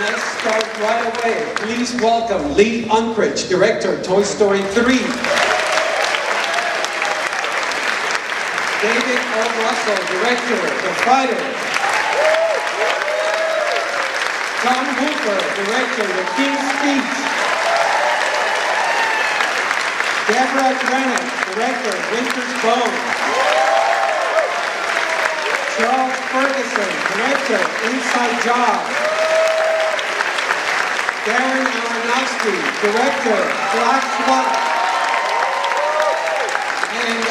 let's start right away. Please welcome Lee Unkrich, director, Toy Story 3. David O. Russell, director, The Fighter. John Hooper, director, The King's Speech. Deborah Drennan, director, Winter's Bone. Charles Ferguson, director, Inside Job. Darren Aronofsky, director, Black Swan. And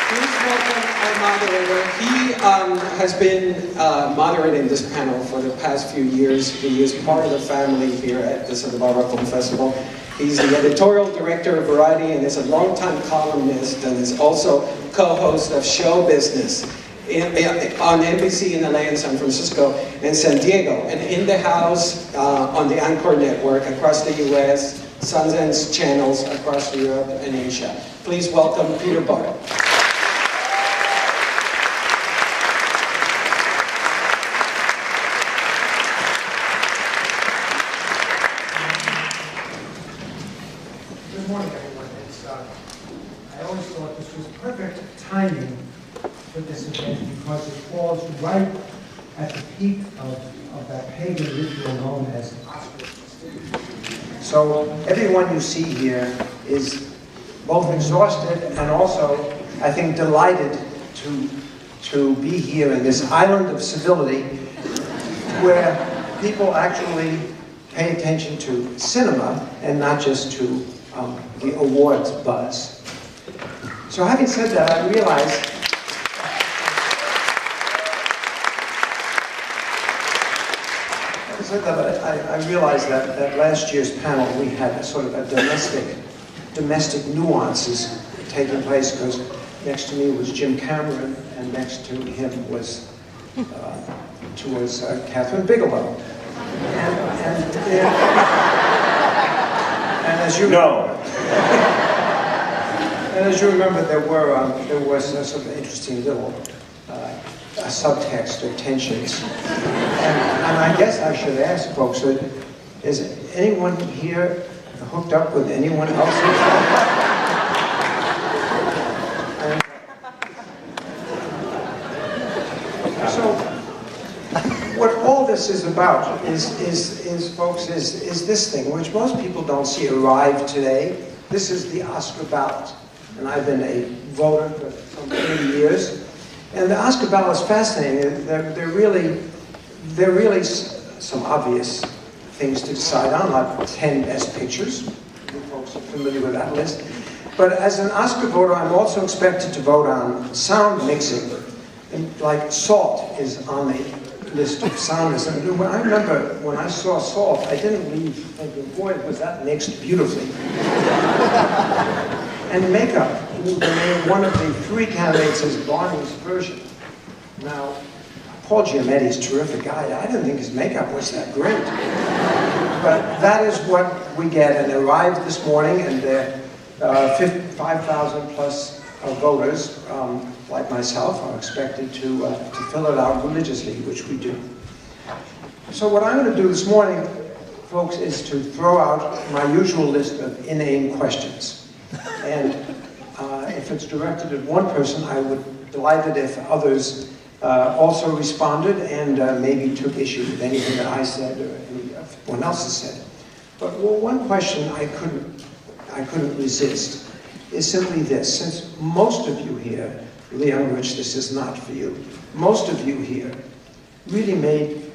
please welcome our moderator. He has been moderating this panel for the past few years. He is part of the family here at the Santa Barbara Film Festival. He's the editorial director of Variety and is a longtime columnist and is also co-host of Show Business on NBC in LA and San Francisco and San Diego, and in the house on the Anchor Network across the US, Sundance channels across Europe and Asia. Please welcome Peter Bart. Good morning, everyone. I always thought this was perfect timing for this event because it falls right at the peak of that pagan ritual known as Oscar. So everyone you see here is both exhausted and also, I think, delighted to be here in this island of civility where people actually pay attention to cinema and not just to the awards buzz. So having said that, I realized that last year's panel we had a sort of a domestic nuances taking place because next to me was Jim Cameron and next to him was Catherine Bigelow. And as you and as you remember, there was a sort of interesting little subtext or tensions. And I guess I should ask folks, is anyone here hooked up with anyone else? So, what all this is about is folks, is this thing, which most people don't see arrive today. This is the Oscar ballot. And I've been a voter for some 30 years. And the Oscar ballot is fascinating. There are really some obvious things to decide on, like 10 best pictures. You folks are familiar with that list. But as an Oscar voter, I'm also expected to vote on sound mixing. And like Salt is on the list of soundness. And I remember when I saw Salt, I didn't leave thinking, boy, was that mixed beautifully. And makeup, one of the three candidates is Barney's version. Now, Paul Giamatti's a terrific guy. I didn't think his makeup was that great. But that is what we get. And they arrived this morning, and there 5,000 plus voters, like myself, are expected to fill it out religiously, which we do. So what I'm going to do this morning, folks, is to throw out my usual list of inane questions. And if it's directed at one person, I would be delighted if others also responded and maybe took issue with anything that I said or anyone else has said. But one question I couldn't resist is simply this. Since most of you here, Lee Unkrich, this is not for you, most of you here really made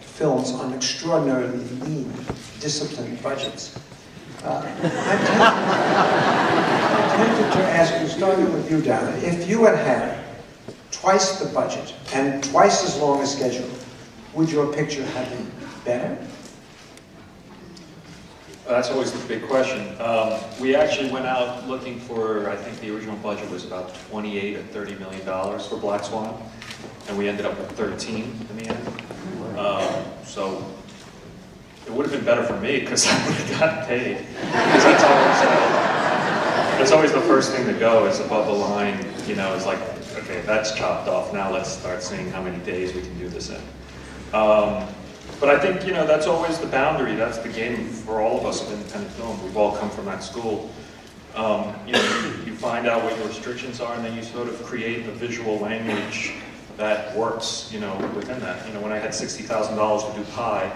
films on extraordinarily lean, disciplined budgets. I'm tempted to ask you, starting with you, Darren, if you had twice the budget and twice as long a schedule, would your picture have been better? That's always the big question. We actually went out looking for, I think the original budget was about $28 or $30 million for Black Swan, and we ended up with 13 in the end. So it would have been better for me because I would have gotten paid. Because that's always the first thing to go is above the line. You know, it's like, okay, that's chopped off. Now let's start seeing how many days we can do this in. But I think, that's always the boundary. That's the game for all of us in independent film. We've all come from that school. You find out what your restrictions are, and then you sort of create a visual language that works, within that. When I had $60,000 to do Pi,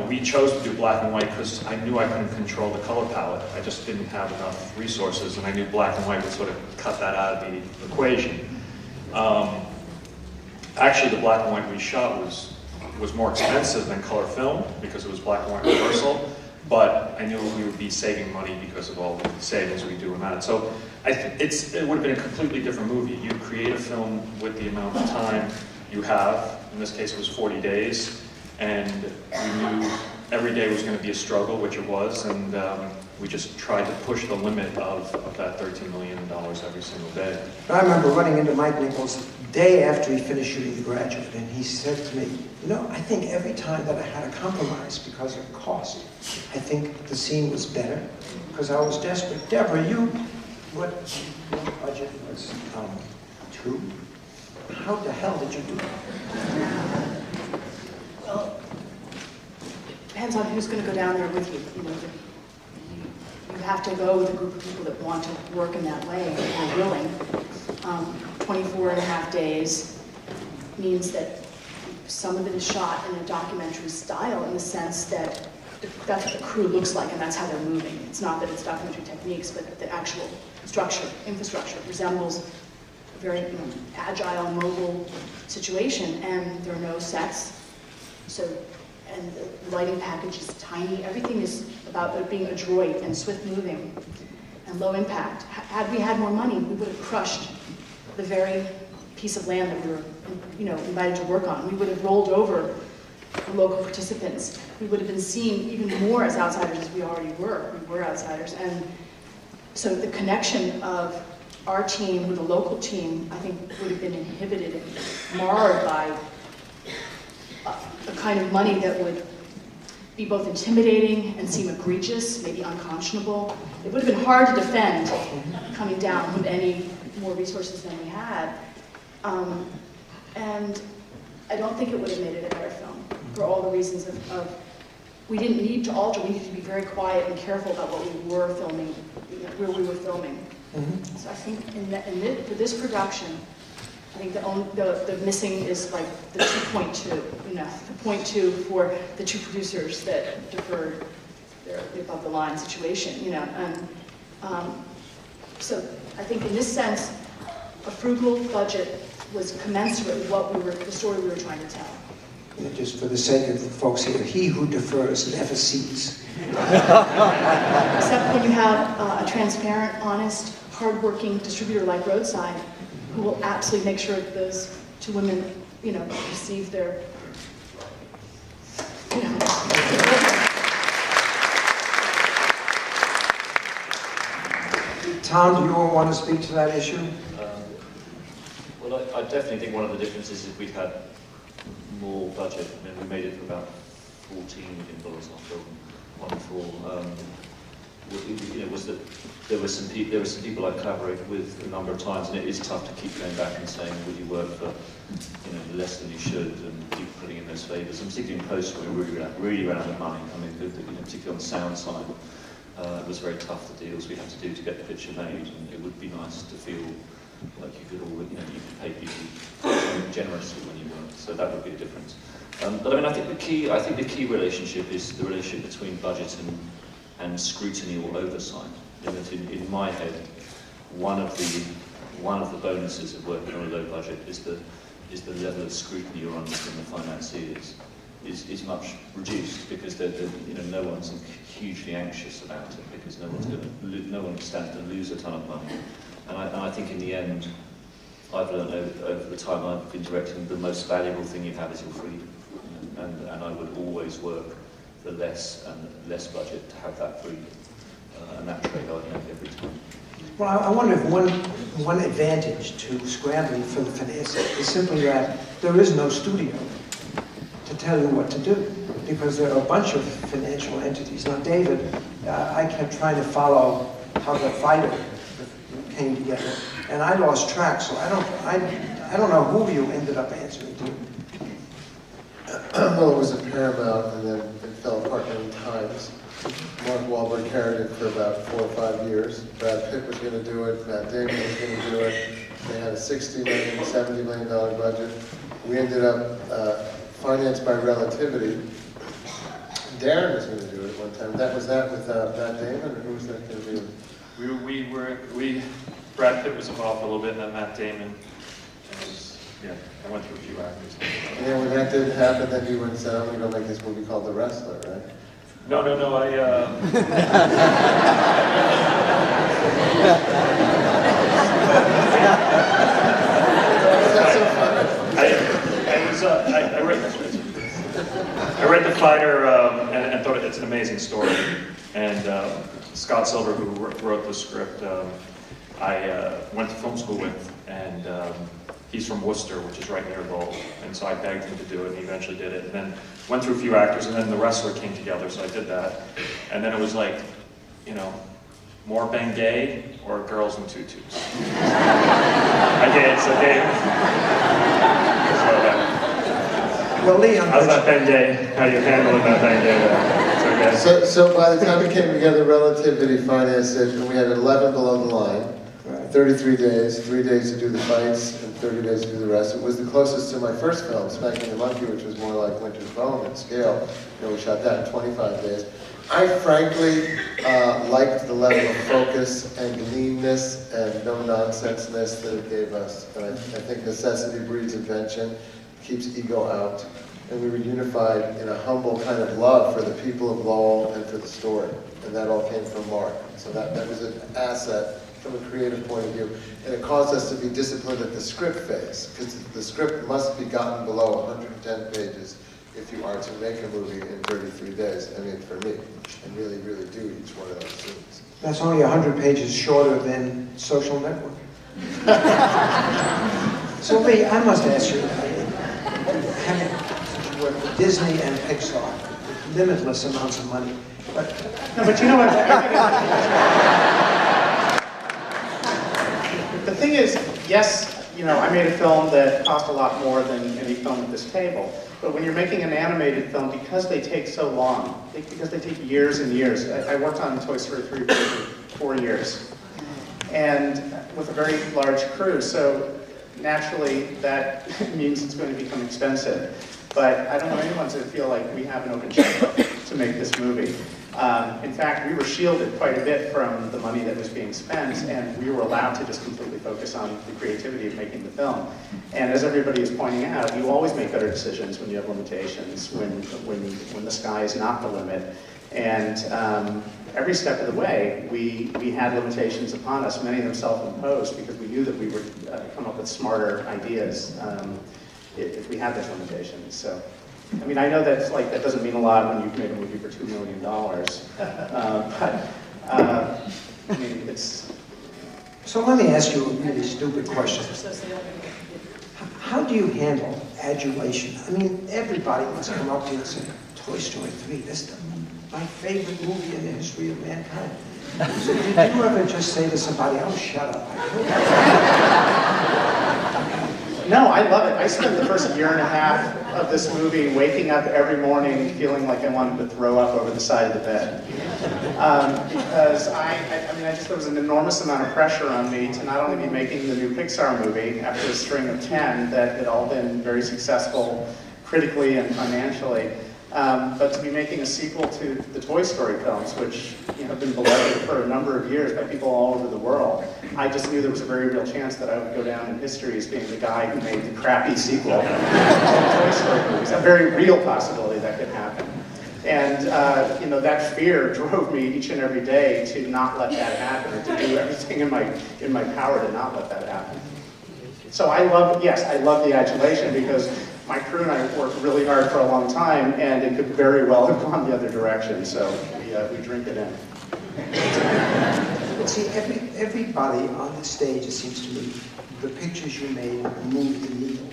we chose to do black and white because I knew I couldn't control the color palette. I just didn't have enough resources, and I knew black and white would sort of cut that out of the equation. Actually, the black and white we shot was more expensive than color film because it was black and white reversal, but I knew we would be saving money because of all the savings we do in that. So it would have been a completely different movie. You create a film with the amount of time you have. In this case, it was 40 days. And we knew every day was going to be a struggle, which it was, and we just tried to push the limit of that $13 million every single day. I remember running into Mike Nichols the day after he finished shooting The Graduate, and he said to me, I think every time that I had a compromise because of cost, I think the scene was better because I was desperate. Deborah, what your budget was 2? How the hell did you do it? Well, it depends on who's going to go down there with you. You have to go with a group of people that want to work in that way and are willing. 24 and a half days means that some of it is shot in a documentary style in the sense that that's what the crew looks like and that's how they're moving. It's not that it's documentary techniques, but the actual structure, infrastructure resembles a very agile, mobile situation, and there are no sets. And the lighting package is tiny. Everything is about it being adroit and swift moving and low impact. Had we had more money, we would have crushed the very piece of land that we were, invited to work on. We would have rolled over the local participants. We would have been seen even more as outsiders as we already were. We were outsiders. And so the connection of our team with a local team, I think, would have been inhibited and marred by a kind of money that would be both intimidating and seem egregious, maybe unconscionable. It would have been hard to defend coming down with any more resources than we had. And I don't think it would have made it a better film for all the reasons of we didn't need to alter, we needed to be very quiet and careful about what we were filming, where we were filming. So I think for this production, I think the missing is like the 2.2, the 0.2 for the two producers that deferred their above the line situation, and so I think in this sense, a frugal budget was commensurate with the story we were trying to tell. Just for the sake of the folks here, he who defers never sees. Except when you have a transparent, honest, hardworking distributor like Roadside, who will absolutely make sure that those two women, receive their, Tom, do you all want to speak to that issue? Well, I definitely think one of the differences is we've had more budget. I mean, we made it for about $14 million on film on full. Was that there were some people I collaborated with a number of times, and it is tough to keep going back and saying, "Would you work for less than you should?" and keep putting in those favours. And particularly in post, where we really ran out of money. I mean, particularly on the sound side, it was very tough, the deals we had to do to get the picture made, and it would be nice to feel like you could you could pay people generously when you work. So that would be a difference. But I mean, I think the key relationship is the relationship between budget and scrutiny or oversight. In my head, one of the bonuses of working on a low budget is the level of scrutiny you're under from the financiers is much reduced because no one's hugely anxious about it because no one stands to lose a ton of money. And I think in the end, I've learned over the time I've been directing, the most valuable thing you have is your freedom. And I would always work for less budget to have that freedom. And that trade I make every time. Well, I wonder if one advantage to scrambling for the financing is simply that there is no studio to tell you what to do, because there are a bunch of financial entities. Now, David, I kept trying to follow how the fighter came together, and I lost track, so I don't know who you ended up answering to. Well, it was at Paramount, and then it fell apart many times. Mark Wahlberg carried it for about 4 or 5 years. Brad Pitt was going to do it. Matt Damon was going to do it. They had a $60 million, $70 million budget. We ended up financed by Relativity. Darren was going to do it one time. Was that with Matt Damon, or who was that going to do it? Brad Pitt was involved a little bit, and then Matt Damon. I went through a few actors. And then when that didn't happen, then you went and said, I'm going to go make this movie called The Wrestler, right? No, I read The Fighter and thought it's an amazing story. And Scott Silver, who wrote the script, I went to film school with, and he's from Worcester, which is right near Lowell. And so I begged him to do it, and he eventually did it. And then went through a few actors, and then The Wrestler came together, so I did that. And then it was like, more Bengay or Girls in Tutus. I did. Well, Leon, how's that Bengay? How you handling that Bengay? It's okay. So by the time we came together, Relativity financed it, and we had 11 below the line. 33 days, 3 days to do the fights, and 30 days to do the rest. It was the closest to my first film, Spanking the Monkey, which was more like Winter's Bone in scale. We shot that in 25 days. I frankly liked the level of focus and leanness and no-nonsenseness that it gave us. And I think necessity breeds invention, keeps ego out. And we were unified in a humble kind of love for the people of Lowell and for the story. And that all came from Mark. So that was an asset from a creative point of view. And it caused us to be disciplined at the script phase, because the script must be gotten below 110 pages if you are to make a movie in 33 days. I mean, for me, and really, really do each one of those scenes. That's only 100 pages shorter than Social Network. So Lee, I must ask you, having worked with Disney and Pixar, limitless amounts of money, but you know what? The thing is, yes, I made a film that cost a lot more than any film at this table. But when you're making an animated film, because they take so long, because they take years and years. I worked on Toy Story 3 for 4 years, and with a very large crew. So naturally, that means it's going to become expensive. But I don't know anyone to feel like we have an open checkbook to make this movie. In fact, we were shielded quite a bit from the money that was being spent, and we were allowed to just completely focus on the creativity of making the film. And as everybody is pointing out, you always make better decisions when you have limitations, when the sky is not the limit. And every step of the way, we had limitations upon us, many of them self-imposed, because we knew that we would come up with smarter ideas if we had those limitations. So. I mean, I know that doesn't mean a lot when you make a movie for $2 million, but I mean, it's. So let me ask you a really stupid question. How do you handle adulation? I mean, everybody must come up to you and say, Toy Story 3, this is my favorite movie in the history of mankind. So did you ever just say to somebody, oh, shut up, No, I love it. I spent the first year and a half of this movie waking up every morning feeling like I wanted to throw up over the side of the bed. Because there was an enormous amount of pressure on me to not only be making the new Pixar movie after a string of 10 that had all been very successful critically and financially, but to be making a sequel to the Toy Story films, which have been beloved for a number of years by people all over the world. I just knew there was a very real chance that I would go down in history as being the guy who made the crappy sequel to the Toy Story movies. A very real possibility that could happen. And that fear drove me each and every day to not let that happen, or to do everything in my power to not let that happen. So I love the adulation, because my crew and I worked really hard for a long time, and it could very well have gone the other direction, so we drink it in. See, everybody on the stage, it seems to me, the pictures you made moved the needle.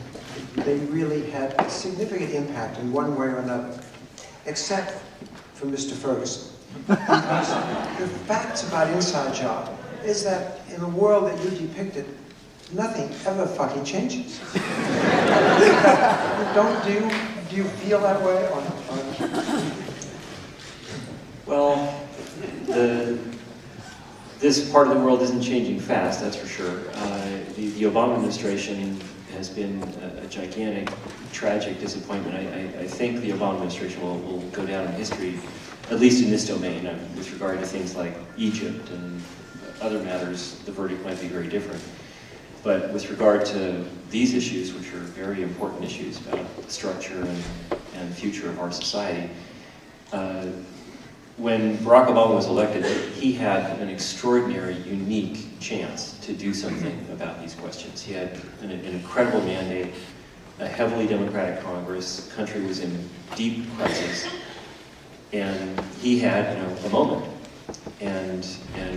They really had a significant impact in one way or another, except for Mr. Ferguson. Because the facts about Inside Job is that in the world that you depicted, nothing ever fucking changes. Do Do you feel that way on? Well, this part of the world isn't changing fast, that's for sure. The Obama administration has been a gigantic, tragic disappointment. I think the Obama administration will go down in history, at least in this domain, with regard to things like Egypt and other matters. The verdict might be very different. But with regard to these issues, which are very important issues about the structure and the future of our society, when Barack Obama was elected, he had an extraordinary, unique chance to do something about these questions. He had an incredible mandate, a heavily Democratic Congress, the country was in deep crisis, and he had, a moment. And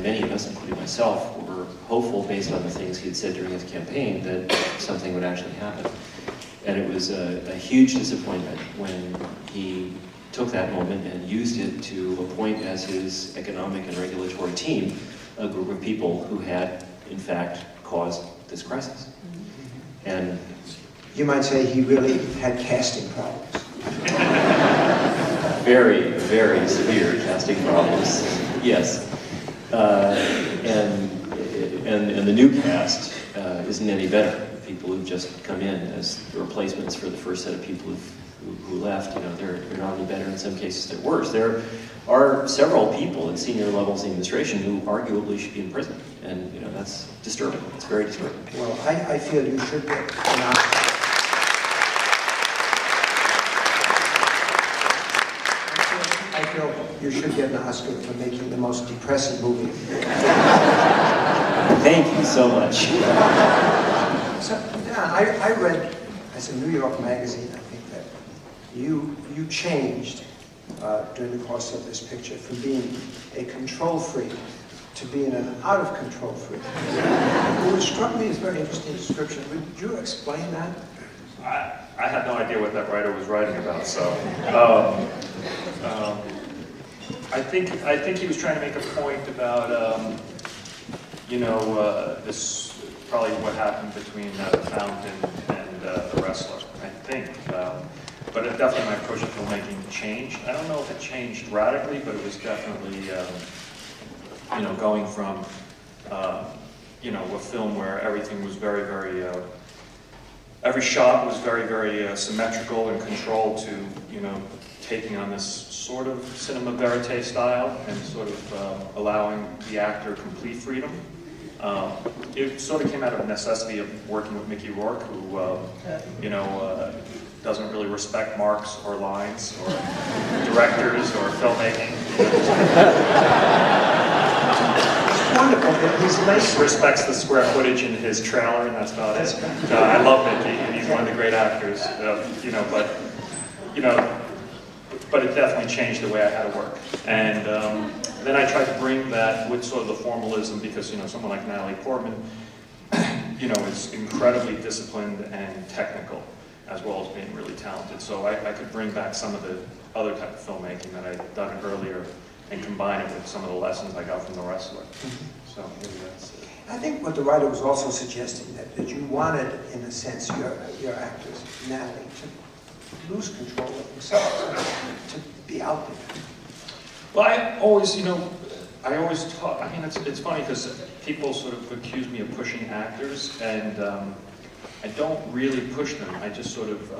many of us, including myself, were hopeful, based on the things he had said during his campaign, that something would actually happen. And it was a huge disappointment when he took that moment and used it to appoint as his economic and regulatory team a group of people who had, in fact, caused this crisis. And You might say he really had casting problems. very, very severe casting problems, yes. And the new cast isn't any better. The people who've just come in as the replacements for the first set of people who left, they're not any better. In some cases, they're worse. There are several people at senior levels in the administration who arguably should be in prison, and that's disturbing. It's very disturbing. Well, I feel you should get an Oscar. I feel you should get an Oscar for making the most depressing movie. Thank you so much. So, yeah, I read, as a New York magazine, I think that you changed during the course of this picture from being a control freak to being an out-of-control freak. It struck me as a very interesting description. Would you explain that? I had no idea what that writer was writing about, so I think he was trying to make a point about this probably what happened between the Fountain and the Wrestler. I think, but definitely my approach to filmmaking changed. I don't know if it changed radically, but it was definitely going from a film where everything was very, very every shot was very, very symmetrical and controlled to, taking on this sort of cinema verite style and sort of allowing the actor complete freedom. It sort of came out of necessity of working with Mickey Rourke, who, doesn't really respect marks or lines or directors or filmmaking. Wonderful that he's nice. Respects the square footage in his trailer, and that's about it. I love Mickey, and he's one of the great actors, but it definitely changed the way I had to work. And then I tried to bring that with sort of the formalism, because someone like Natalie Portman, is incredibly disciplined and technical, as well as being really talented. So I could bring back some of the other type of filmmaking that I'd done earlier and combine it with some of the lessons I got from The Wrestler. So maybe that's it. I think what the writer was also suggesting, that you wanted, in a sense, your actors, Natalie, to lose control of themselves, to be out there. Well, I always talk, it's funny because people sort of accuse me of pushing actors, and I don't really push them. I just sort of,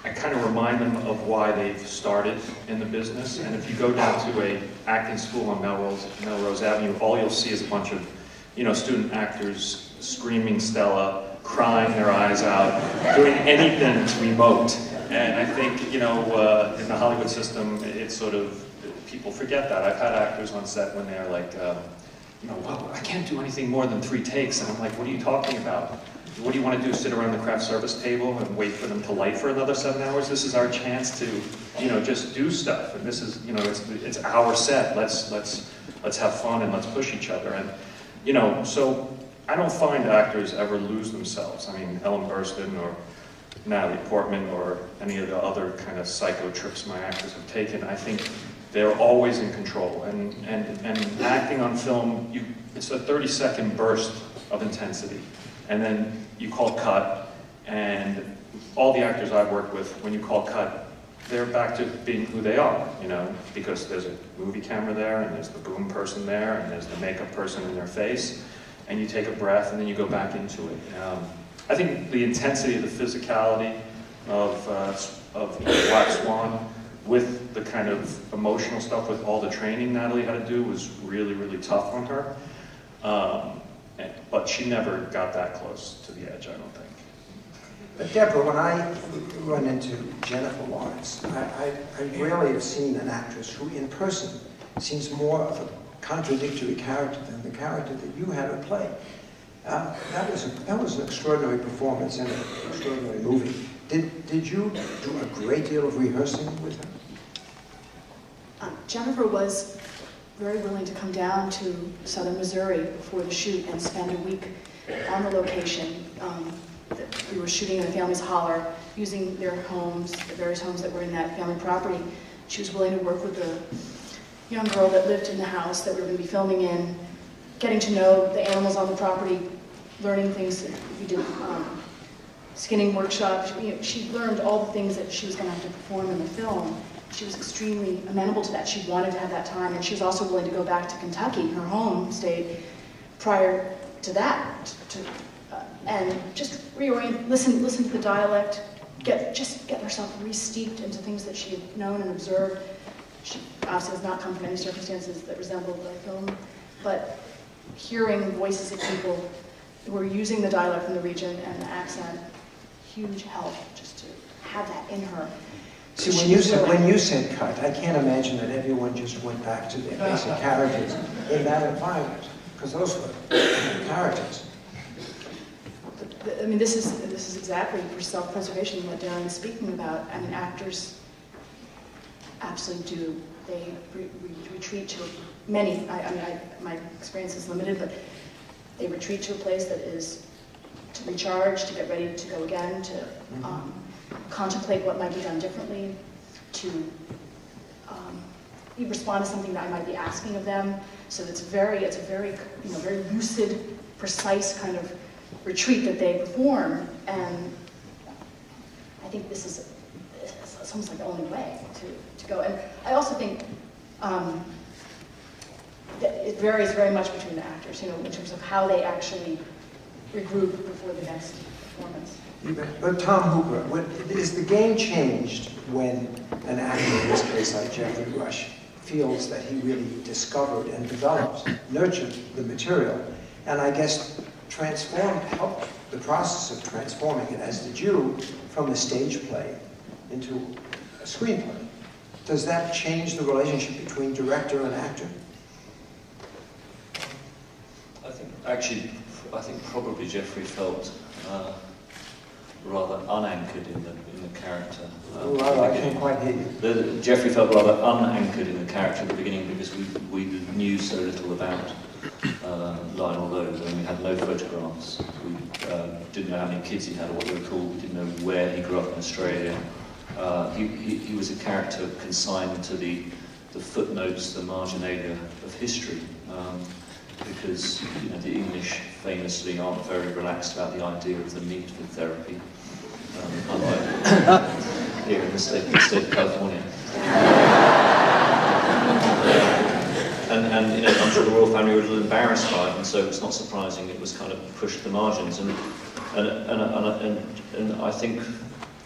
I kind of remind them of why they've started in the business. And if you go down to a acting school on Melrose Avenue, all you'll see is a bunch of, student actors screaming Stella, crying their eyes out, doing anything to emote. And I think, in the Hollywood system, it's sort of, people forget that. I've had actors on set when they're like, well, I can't do anything more than 3 takes. And I'm like, what are you talking about? What do you want to do, sit around the craft service table and wait for them to light for another 7 hours? This is our chance to, just do stuff. And this is, it's our set. Let's have fun and let's push each other. And, so I don't find actors ever lose themselves. I mean, Ellen Burstyn or Natalie Portman or any of the other kind of psycho trips my actors have taken, I think they're always in control. And acting on film, it's a 30-second burst of intensity. And then you call cut, and all the actors I've worked with, when you call cut, they're back to being who they are, you know, because there's a movie camera there, and there's the boom person there, and there's the makeup person in their face, and you take a breath, and then you go back into it. I think the intensity of the physicality of Black Swan, with the kind of emotional stuff, with all the training Natalie had to do, was really, really tough on her. But she never got that close to the edge, I don't think. But Deborah, when I run into Jennifer Lawrence, I rarely have seen an actress who in person seems more of a contradictory character than the character that you had her play. That was an extraordinary performance in an extraordinary movie. Did you do a great deal of rehearsing with her? Jennifer was very willing to come down to southern Missouri before the shoot and spend a week on the location. We were shooting in a family's holler, using their homes, the various homes that were in that family property. She was willing to work with the young girl that lived in the house that we were going to be filming in, getting to know the animals on the property, learning things that we did, skinning workshops. She learned all the things that she was going to have to perform in the film. She was extremely amenable to that. She wanted to have that time, and she was also willing to go back to Kentucky, her home state, prior to that, and just reorient, listen to the dialect, get herself re-steeped into things that she had known and observed. She obviously does not come from any circumstances that resembled the film, but hearing voices of people who were using the dialect from the region and the accent, huge help just to have that in her. See, when you said cut, I can't imagine that everyone just went back to their basic characters in that environment, because those were characters. I mean, this is exactly for self-preservation what Darren's speaking about. I mean, actors absolutely do. They retreat to many. My experience is limited, but they retreat to a place that is to recharge, to get ready to go again, to contemplate what might be done differently, to respond to something that I might be asking of them. So it's a very very lucid, precise kind of retreat that they perform, and I think this is it's almost like the only way to go. And I also think that it varies very much between the actors, in terms of how they actually regroup before the next performance. But Tom Hooper, is the game changed when an actor, in this case like Jeffrey Rush, feels that he really discovered and developed, nurtured the material, and I guess helped the process of transforming it, as did you, from a stage play into a screenplay? Does that change the relationship between director and actor? I think probably Jeffrey felt rather unanchored in the character. I can't quite hear you. Jeffrey felt rather unanchored in the character at the beginning because we knew so little about Lionel Lowe. I mean, we had no photographs. We didn't know how many kids he had or what they were called. We didn't know where he grew up in Australia. He was a character consigned to the footnotes, the marginalia of history. Because the English famously aren't very relaxed about the idea of the need for therapy, unlike here in the state of California. And I'm sure the royal family were a little embarrassed by it, and so it's not surprising it was kind of pushed to the margins. And I think,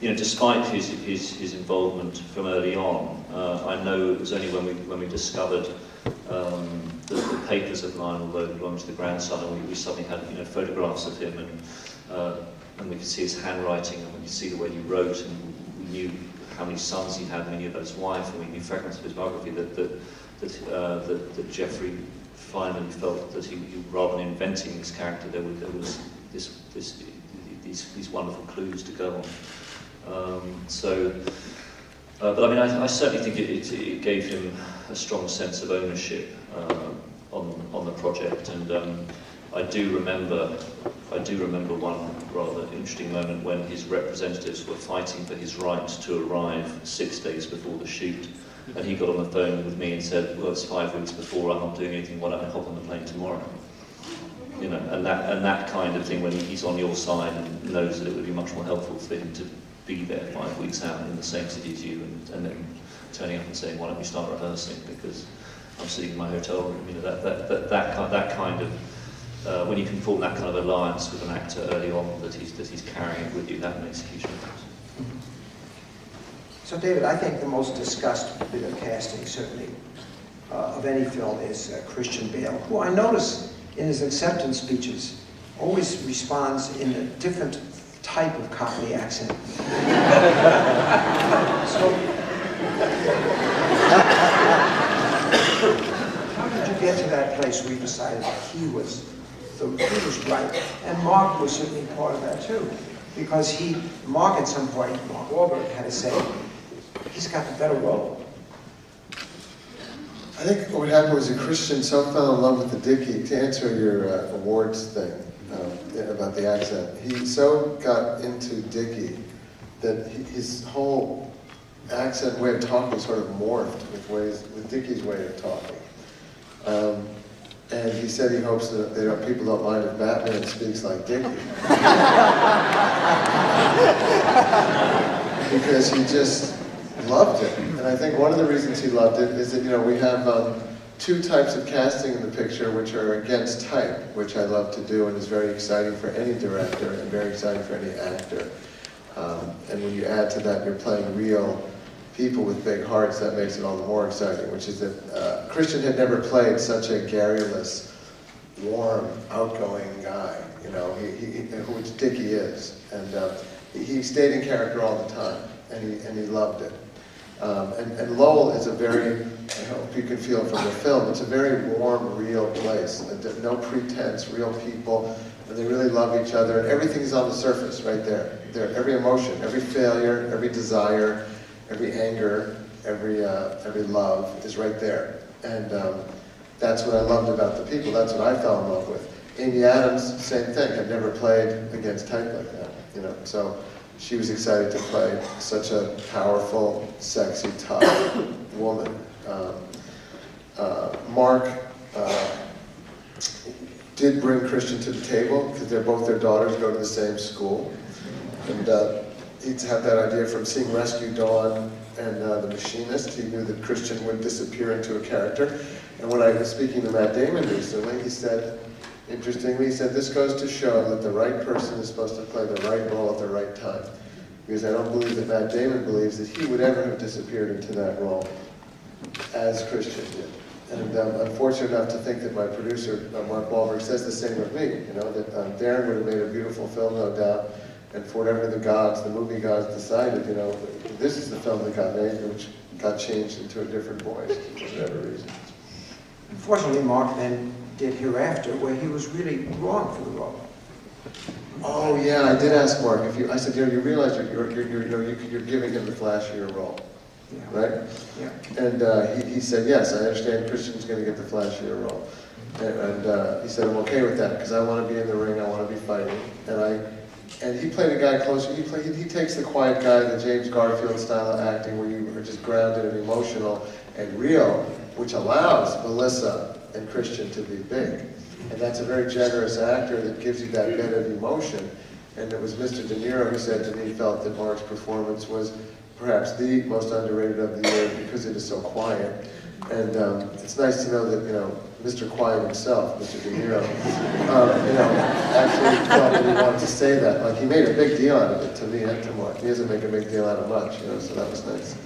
despite his involvement from early on, I know it was only when we discovered the papers of Lionel Lowe belonged to the grandson, and we suddenly had photographs of him, and we could see his handwriting, and we could see the way he wrote, and we knew how many sons he had, and he knew about his wife, and we knew fragments of his biography that Jeffrey finally felt that he rather than inventing this character, there was these wonderful clues to go on. But I mean, I certainly think it gave him a strong sense of ownership on the project, and I do remember one rather interesting moment when his representatives were fighting for his right to arrive 6 days before the shoot, and he got on the phone with me and said, "Well, it's 5 weeks before. I'm not doing anything. Why don't I hop on the plane tomorrow?" you know, and that kind of thing when he's on your side and knows that it would be much more helpful for him to be there 5 weeks out in the same city as you, and then turning up and saying, why don't we start rehearsing, because I'm sitting in my hotel room. You know, that kind of when you can form that kind of alliance with an actor early on, that he's carrying it with you, that makes a huge difference. So David, I think the most discussed bit of casting, certainly, of any film is Christian Bale, who I notice in his acceptance speeches always responds in a different type of Cockney accent. So, how did you get to that place where you decided that he was right? And Mark was certainly part of that too, because Mark at some point, Mark Wahlberg had to say, he's got the better role. I think what happened was that Christian so fell in love with the Dickie, to answer your awards thing about the accent, he so got into Dickie that his whole accent way of talking sort of morphed with Dickie's way of talking. And he said he hopes that people don't mind if Batman speaks like Dickie. Because he just loved it. And I think one of the reasons he loved it is that, you know, we have two types of casting in the picture which are against type, which I love to do and is very exciting for any director and very exciting for any actor. And when you add to that, you're playing real people with big hearts, that makes it all the more exciting, which is that Christian had never played such a garrulous, warm, outgoing guy, you know, which Dickie is. And he stayed in character all the time, and he loved it. And Lowell is a very, I hope you can feel from the film, it's a very warm, real place. No pretense, real people, and they really love each other, and everything's on the surface right there. Every emotion, every failure, every desire, every anger, every love is right there. And that's what I loved about the people. That's what I fell in love with. Amy Adams, same thing. Had never played against type like that, you know. So she was excited to play such a powerful, sexy, tough woman. Mark did bring Christian to the table because both their daughters go to the same school. And he'd had that idea from seeing Rescue Dawn and The Machinist. He knew that Christian would disappear into a character. And when I was speaking to Matt Damon recently, he said, interestingly, he said, this goes to show that the right person is supposed to play the right role at the right time. Because I don't believe that Matt Damon believes that he would ever have disappeared into that role as Christian did. And I'm fortunate enough to think that my producer, Mark Wahlberg, says the same of me, you know, that Darren would have made a beautiful film, no doubt, and for whatever the gods, the movie gods decided, you know, this is the film that got made, which got changed into a different voice, for whatever reason. Unfortunately, Mark then did Hereafter, where he was really wrong for the role. Oh yeah, I did ask Mark if you. I said, you know, you realize you're giving him the flashier role, Yeah. right? Yeah. And he said, yes, I understand Christian's going to get the flashier role, and he said, I'm okay with that because I want to be in the ring, I want to be fighting, and he played a guy closer. He takes the quiet guy, the James Garfield style of acting, where you are just grounded and emotional and real, which allows Melissa and Christian to be big. And that's a very generous actor that gives you that bit of emotion. And it was Mr. De Niro who said to me, he felt that Mark's performance was perhaps the most underrated of the year because it is so quiet. And it's nice to know that, you know, Mr. Quiet himself, Mr. De Niro, you know, actually thought that he wanted to say that. Like, he made a big deal out of it to me and to Mark. He doesn't make a big deal out of much, you know, so that was nice.